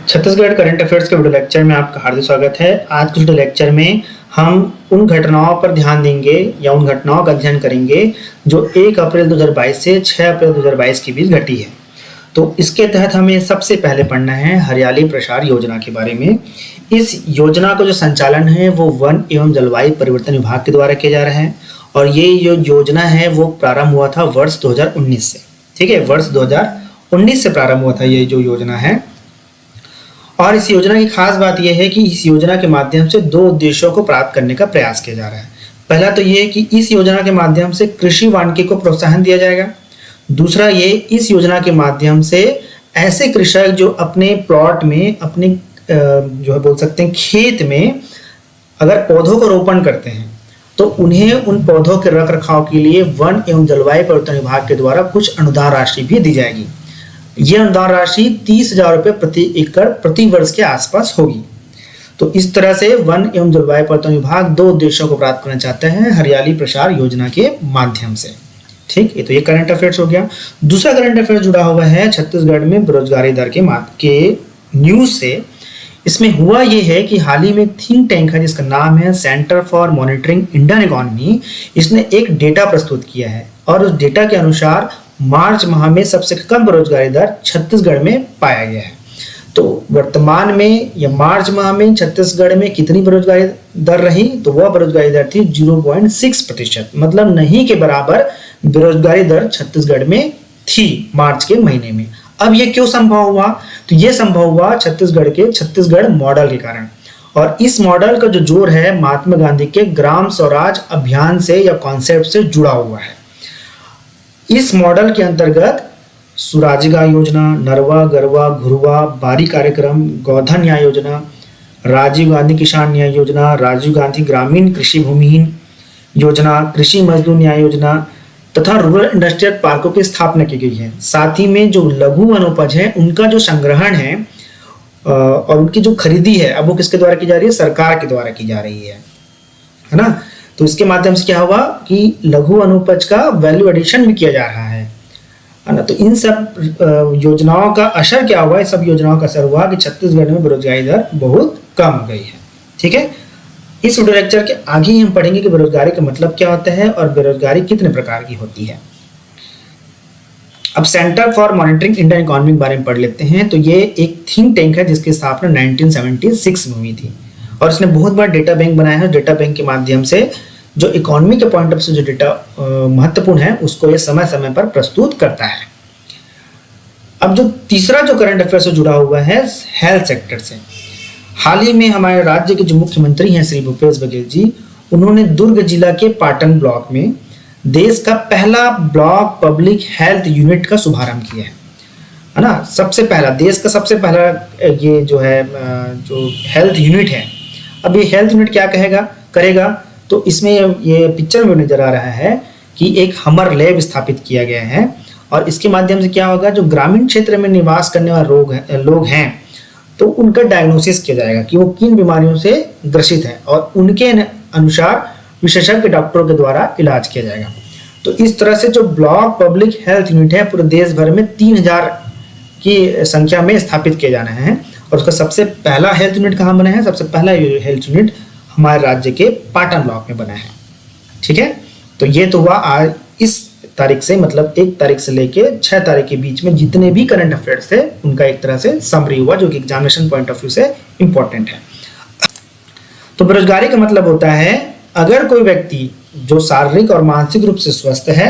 Chhattisgarh current affairs के video lecture में आपका हार्दिक स्वागत है। आज के वीडियो लेक्चर में हम उन घटनाओं पर ध्यान देंगे या उन घटनाओं का अध्ययन करेंगे जो 1 अप्रैल 2022 से 6 अप्रैल 2022 के बीच घटी है। तो इसके तहत हमें सबसे पहले पढ़ना है हरियाली प्रसार योजना के बारे में। इस योजना का जो संचालन है वो वन एवं जलवायु परिवर्तन विभाग के द्वारा किया जा रहा है और ये जो योजना है वो प्रारंभ हुआ था वर्ष 2019 से। ठीक है, वर्ष 2019 से प्रारंभ हुआ था ये जो योजना है। और इस योजना की खास बात यह है कि इस योजना के माध्यम से 2 उद्देश्यों को प्राप्त करने का प्रयास किया जा रहा है। पहला तो ये कि इस योजना के माध्यम से कृषि वानिकी को प्रोत्साहन दिया जाएगा। दूसरा ये, इस योजना के माध्यम से ऐसे कृषक जो अपने प्लॉट में, अपने जो है बोल सकते हैं खेत में अगर पौधों को रोपण करते हैं तो उन्हें उन पौधों के रख रखाव के लिए वन एवं जलवायु परिवर्तन विभाग के द्वारा कुछ अनुदान राशि भी दी जाएगी। ये अनुदान राशि 30,000 रुपये प्रति एकड़ प्रति वर्ष के आसपास होगी। तो इस तरह से वन एवं जलवायु परिवर्तन विभाग 2 उद्देश्यों को प्राप्त करना चाहते हैं हरियाली प्रसार योजना के माध्यम से। ठीक है, तो ये करंट अफेयर्स हो गया। दूसरा करंट अफेयर्स जुड़ा हुआ है छत्तीसगढ़ में बेरोजगारी दर के न्यूज से। इसमें हुआ ये है कि हाल ही में एक थिंक टैंक है जिसका नाम है centre for monitoring Indian economy. इसने एक डेटा प्रस्तुत किया है और उस डेटा के अनुसार मार्च माह में सबसे कम बेरोजगारी दर छत्तीसगढ़ में पाया गया है। तो वर्तमान में या मार्च माह में छत्तीसगढ़ में कितनी बेरोजगारी दर रही, तो वह बेरोजगारी दर थी 0.6%, मतलब नहीं के बराबर बेरोजगारी दर छत्तीसगढ़ में थी मार्च के महीने में। अब ये क्यों संभव हुआ? तो ये संभव हुआ छत्तीसगढ़ मॉडल के कारण। और इस मॉडल का जो जोर है महात्मा गांधी के ग्राम स्वराज अभियान से या कॉन्सेप्ट से जुड़ा हुआ है। इस मॉडल के अंतर्गत सुराजगा योजना, नरवा गरवा घुरवा बारी कार्यक्रम, गोधन न्याय योजना, राजीव गांधी किसान न्याय योजना, राजीव गांधी ग्रामीण कृषि भूमिहीन योजना, कृषि मजदूर न्याय योजना तथा रूरल इंडस्ट्रियल पार्कों की स्थापना की गई है। साथ ही में जो लघु वनोपज है उनका जो संग्रहण है और उनकी जो खरीदी है अब वो किसके द्वारा की जा रही है? सरकार के द्वारा की जा रही है ना। तो इसके माध्यम से क्या हुआ कि लघु वनोपज का वैल्यू एडिशन भी किया जा रहा है ना। तो इन सब योजनाओं का असर क्या हुआ? इस सब योजनाओं का असर हुआ कि छत्तीसगढ़ में बेरोजगारी दर बहुत कम हो गई है। ठीक है, इस वीडियो लेक्चर के आगे ही हम पढ़ेंगे कि बेरोजगारी का मतलब क्या होता है और बेरोजगारी कितने प्रकार की होती है। अब centre for monitoring Indian economy के बारे में पढ़ लेते हैं। तो ये एक थिंक टैंक है जिसकी स्थापना 1976 में हुई थी और इसने बहुत बड़ा डेटा बैंक बनाया है। डेटा बैंक के माध्यम से जो इकोनॉमी के पॉइंट ऑफ से जो डेटा महत्वपूर्ण है उसको ये समय समय पर प्रस्तुत करता है। अब जो तीसरा जो करंट अफेयर से जुड़ा हुआ है हेल्थ सेक्टर से। हाल ही में हमारे राज्य के जो मुख्यमंत्री हैं श्री भूपेश बघेल जी, उन्होंने दुर्ग जिला के पाटन ब्लॉक में देश का पहला ब्लॉक पब्लिक हेल्थ यूनिट का शुभारंभ किया है ना। सबसे पहला, देश का सबसे पहला ये जो है जो हेल्थ यूनिट है। अब ये हेल्थ यूनिट क्या करेगा? तो इसमें ये पिक्चर में नजर आ रहा है कि एक हमर लैब स्थापित किया गया है और इसके माध्यम से क्या होगा, जो ग्रामीण क्षेत्र में निवास करने वाले लोग हैं तो उनका डायग्नोसिस किया जाएगा कि वो किन बीमारियों से ग्रसित है और उनके अनुसार विशेषज्ञ डॉक्टरों के द्वारा इलाज किया जाएगा। तो इस तरह से जो ब्लॉक पब्लिक हेल्थ यूनिट है पूरे देश भर में 3000 की संख्या में स्थापित किए जाना है। और उसका सबसे पहला हेल्थ यूनिट कहाँ बना है? सबसे पहला हेल्थ यूनिट हमारे राज्य के पाटन ब्लॉक में बना है। ठीक है, तो ये तो हुआ आज इस तारीख से, मतलब 1 तारीख से लेके 6 तारीख के बीच में जितने भी करंट अफेयर्स थे उनका एक तरह से समरी हुआ जो कि एग्जामिनेशन पॉइंट ऑफ व्यू से इंपॉर्टेंट है। तो बेरोजगारी का मतलब होता है अगर कोई व्यक्ति जो शारीरिक और मानसिक रूप से स्वस्थ है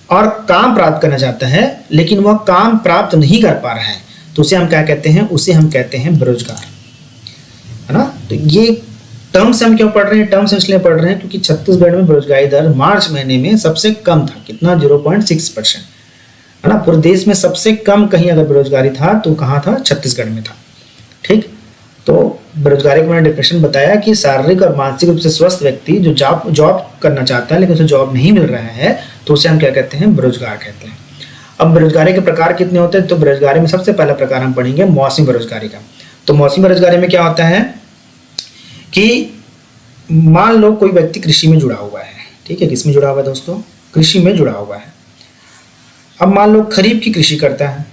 और काम प्राप्त करना चाहता है लेकिन वह काम प्राप्त नहीं कर पा रहा है तो उसे हम क्या कहते हैं? उसे हम कहते हैं बेरोजगार, है ना। तो ये टर्म्स हम क्यों पढ़ रहे हैं? टर्म्स इसलिए पढ़ रहे हैं क्योंकि छत्तीसगढ़ में बेरोजगारी दर मार्च महीने में सबसे कम था। कितना? 0.6%, है ना। पूरे देश में सबसे कम कहीं अगर बेरोजगारी था तो कहाँ था? छत्तीसगढ़ में था। ठीक, तो बेरोजगारी का मैंने डेफिनेशन बताया कि शारीरिक और मानसिक रूप से स्वस्थ व्यक्ति जो जॉब करना चाहता है लेकिन उसे जॉब नहीं मिल रहा है तो उसे हम क्या कहते हैं? बेरोजगार कहते हैं। अब बेरोजगारी के प्रकार कितने होते हैं? तो बेरोजगारी में सबसे पहला प्रकार हम पढ़ेंगे मौसमी बेरोजगारी का। तो मौसमी बेरोजगारी में क्या होता है कि मान लो कोई व्यक्ति कृषि में जुड़ा हुआ है। ठीक है, किस में जुड़ा हुआ है दोस्तों? कृषि में जुड़ा हुआ है। अब मान लो खरीफ की कृषि करता है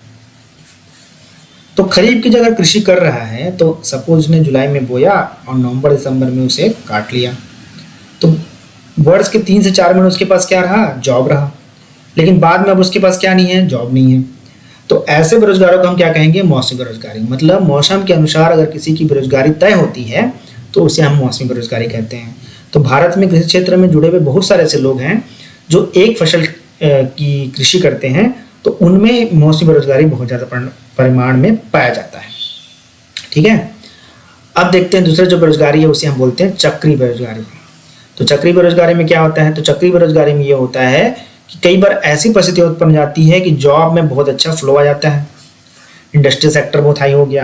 तो खरीफ की जगह कृषि कर रहा है तो सपोज उसने जुलाई में बोया और नवंबर दिसंबर में उसे काट लिया, तो वर्ष के 3 से 4 महीने उसके पास क्या रहा, जॉब रहा, लेकिन बाद में अब उसके पास क्या नहीं है, जॉब नहीं है। तो ऐसे बेरोजगारों को हम क्या कहेंगे, मौसमी बेरोजगारी। मतलब मौसम के अनुसार अगर किसी की बेरोजगारी तय होती है तो उसे हम मौसमी बेरोजगारी कहते हैं। तो भारत में कृषि क्षेत्र में जुड़े हुए बहुत सारे ऐसे लोग हैं जो एक फसल की कृषि करते हैं, तो उनमें मौसमी बेरोजगारी बहुत ज़्यादा परिमाण में पाया जाता है। ठीक है, अब देखते हैं दूसरा जो बेरोजगारी है उसे हम बोलते हैं चक्री बेरोजगारी। तो चक्री बेरोजगारी में क्या होता है, तो चक्री बेरोजगारी में ये होता है कि कई बार ऐसी परिस्थिति उत्पन्न जाती है कि जॉब में बहुत अच्छा फ्लो आ जाता है, इंडस्ट्रियल सेक्टर बहुत हाई हो गया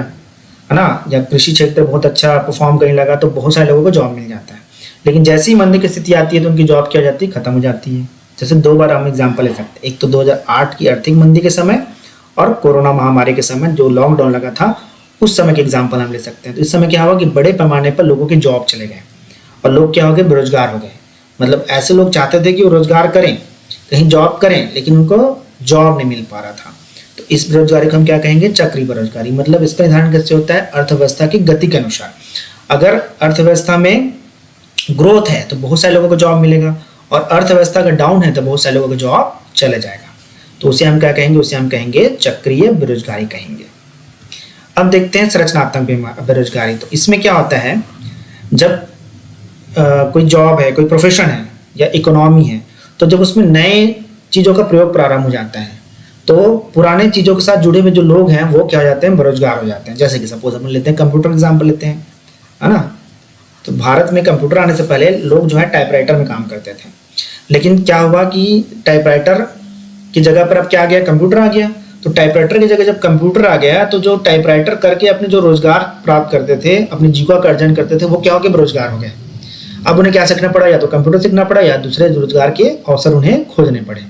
है ना, या कृषि क्षेत्र बहुत अच्छा परफॉर्म करने लगा तो बहुत सारे लोगों को जॉब मिल जाता है। लेकिन जैसी ही मंदी की स्थिति आती है तो उनकी जॉब क्या हो जाती है, खत्म हो जाती है। जैसे 2 बार हम एग्जाम्पल ले सकते हैं, एक तो 2008 की आर्थिक मंदी के समय और कोरोना महामारी के समय जो लॉकडाउन लगा था उस समय के एग्जाम्पल हम ले सकते हैं। तो इस समय क्या हुआ कि बड़े पैमाने पर लोगों के जॉब चले गए और लोग क्या हो गए, बेरोजगार हो गए। मतलब ऐसे लोग चाहते थे कि वो रोजगार करें, कहीं जॉब करें, लेकिन उनको जॉब नहीं मिल पा रहा था। तो इस बेरोजगारी को हम क्या कहेंगे, चक्री बेरोजगारी। मतलब इसका निर्धारण कैसे होता है, अर्थव्यवस्था की गति के अनुसार। अगर अर्थव्यवस्था में ग्रोथ है तो बहुत सारे लोगों को जॉब मिलेगा, और अर्थव्यवस्था अगर डाउन है तो बहुत सारे लोगों को जॉब चले जाएगा। तो उसे हम क्या कहेंगे, उसे हम कहेंगे चक्रीय बेरोजगारी कहेंगे। अब देखते हैं संरचनात्मक बेरोजगारी। तो इसमें क्या होता है, जब कोई जॉब है, कोई प्रोफेशन है या इकोनॉमी है, तो जब उसमें नए चीज़ों का प्रयोग प्रारंभ हो जाता है तो पुराने चीज़ों के साथ जुड़े हुए जो लोग हैं वो क्या हो जाते हैं, बेरोजगार हो जाते हैं। जैसे कि सपोज हम लेते हैं कंप्यूटर एग्जाम्पल लेते हैं, है ना। तो भारत में कंप्यूटर आने से पहले लोग जो है टाइपराइटर में काम करते थे, लेकिन क्या हुआ कि टाइपराइटर की जगह पर अब क्या आ गया, कंप्यूटर आ गया। तो टाइपराइटर की जगह जब कंप्यूटर आ गया तो जो टाइपराइटर करके अपने जो रोजगार प्राप्त करते थे, अपनी जीविका का अर्जन करते थे, वो क्या हो गए, बेरोजगार हो गए। अब उन्हें क्या सीखना पड़ा, या तो कंप्यूटर सीखना पड़ा या दूसरे रोजगार के अवसर उन्हें खोजने पड़े।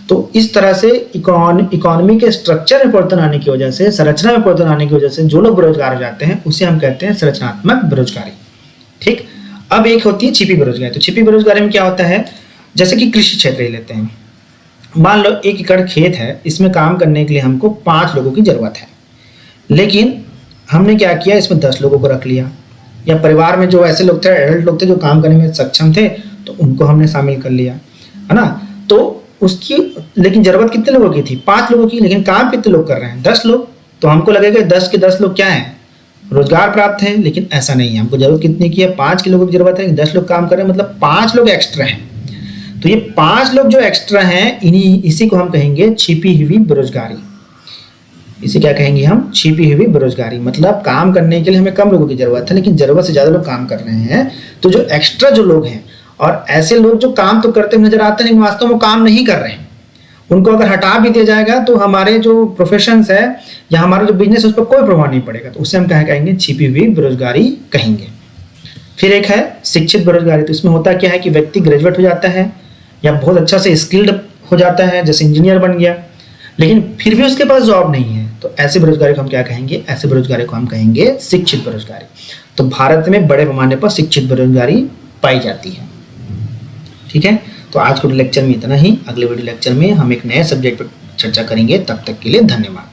तो इस तरह से इकोनॉमी के स्ट्रक्चर में परिवर्तन आने की वजह से, संरचना में परिवर्तन आने की वजह से जो लोग बेरोजगार हो जाते हैं उसे हम कहते हैं संरचनात्मक बेरोजगारी। ठीक, अब एक होती है छिपी बेरोजगारी। तो छिपी बेरोजगारी में क्या होता है, जैसे कि कृषि क्षेत्र ही लेते हैं। मान लो 1 एकड़ खेत है, इसमें काम करने के लिए हमको 5 लोगों की जरूरत है, लेकिन हमने क्या किया, इसमें 10 लोगों को रख लिया, या परिवार में जो ऐसे लोग थे, एडल्ट लोग थे जो काम करने में सक्षम थे, तो उनको हमने शामिल कर लिया, है ना। तो उसकी लेकिन जरूरत कितने लोगों की थी, 5 लोगों की, लेकिन काम कितने लोग कर रहे हैं, 10 लोग। तो हमको लगेगा 10 के 10 लोग क्या हैं, रोजगार प्राप्त है, लेकिन ऐसा नहीं है। हमको जरूरत कितनी की है, 5 के लोगों की जरूरत है, 10 लोग काम कर रहे हैं, मतलब 5 लोग एक्स्ट्रा हैं। तो ये 5 लोग जो एक्स्ट्रा हैं, इसी को हम कहेंगे छिपी हुई बेरोजगारी। इसे क्या कहेंगे हम, छिपी हुई बेरोजगारी। मतलब काम करने के लिए हमें कम लोगों की जरूरत है, लेकिन जरूरत से ज्यादा लोग काम कर रहे हैं। तो जो एक्स्ट्रा जो लोग हैं, और ऐसे लोग जो काम तो करते हुए नजर आते हैं लेकिन वास्तव में काम नहीं कर रहे हैं, उनको अगर हटा भी दिया जाएगा तो हमारे जो प्रोफेशंस है या हमारा जो बिजनेस है उस पर कोई प्रभाव नहीं पड़ेगा। तो उसे हम क्या कहेंगे, छिपी हुई बेरोजगारी कहेंगे। फिर एक है शिक्षित बेरोजगारी। तो इसमें होता क्या है कि व्यक्ति ग्रेजुएट हो जाता है या बहुत अच्छा से स्किल्ड हो जाता है, जैसे इंजीनियर बन गया, लेकिन फिर भी उसके पास जॉब नहीं है। तो ऐसे बेरोजगारी को हम क्या कहेंगे, ऐसे बेरोजगारी को हम कहेंगे शिक्षित बेरोजगारी। तो भारत में बड़े पैमाने पर शिक्षित बेरोजगारी पाई जाती है। ठीक है, तो आज के लेक्चर में इतना ही। अगले वीडियो लेक्चर में हम एक नए सब्जेक्ट पर चर्चा करेंगे। तब तक के लिए धन्यवाद।